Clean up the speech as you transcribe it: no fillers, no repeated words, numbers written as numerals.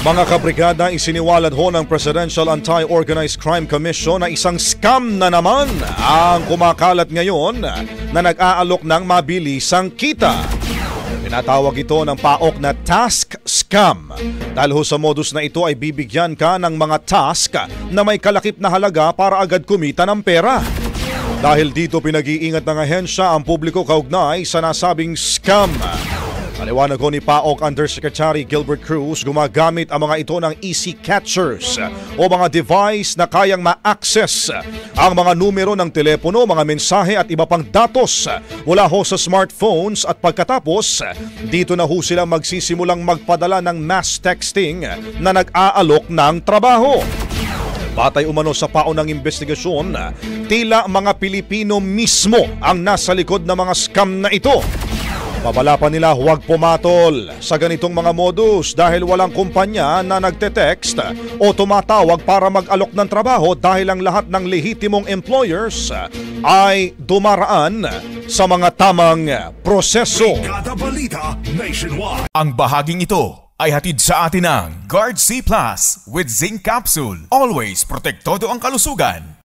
Mga kabrigada, isiniwalad ho ng Presidential Anti-Organized Crime Commission na isang scam na naman ang kumakalat ngayon na nag-aalok ng mabilisang kita. Tinatawag ito ng PAOK na task scam. Dahil ho sa modus na ito ay bibigyan ka ng mga task na may kalakip na halaga para agad kumita ng pera. Dahil dito pinag-iingat ng ahensya ang publiko kaugnay sa nasabing scam. Paliwanag ko ni PAOK Undersecretary Gilbert Cruz, gumagamit ang mga ito ng easy catchers o mga device na kayang ma-access ang mga numero ng telepono, mga mensahe at iba pang datos mula ho sa smartphones at pagkatapos dito na ho sila magsisimulang magpadala ng mass texting na nag-aalok ng trabaho. Batay umano sa paunang investigasyon, tila mga Pilipino mismo ang nasa likod ng mga scam na ito. Babala pa nila huwag pumatol sa ganitong mga modus dahil walang kumpanya na nagte-text o tumatawag para mag-alok ng trabaho dahil ang lahat ng lehitimong employers ay dumaraan sa mga tamang proseso. Ang bahaging ito ay hatid sa atin ng Guard C Plus with Zinc Capsule. Always protektado ang kalusugan.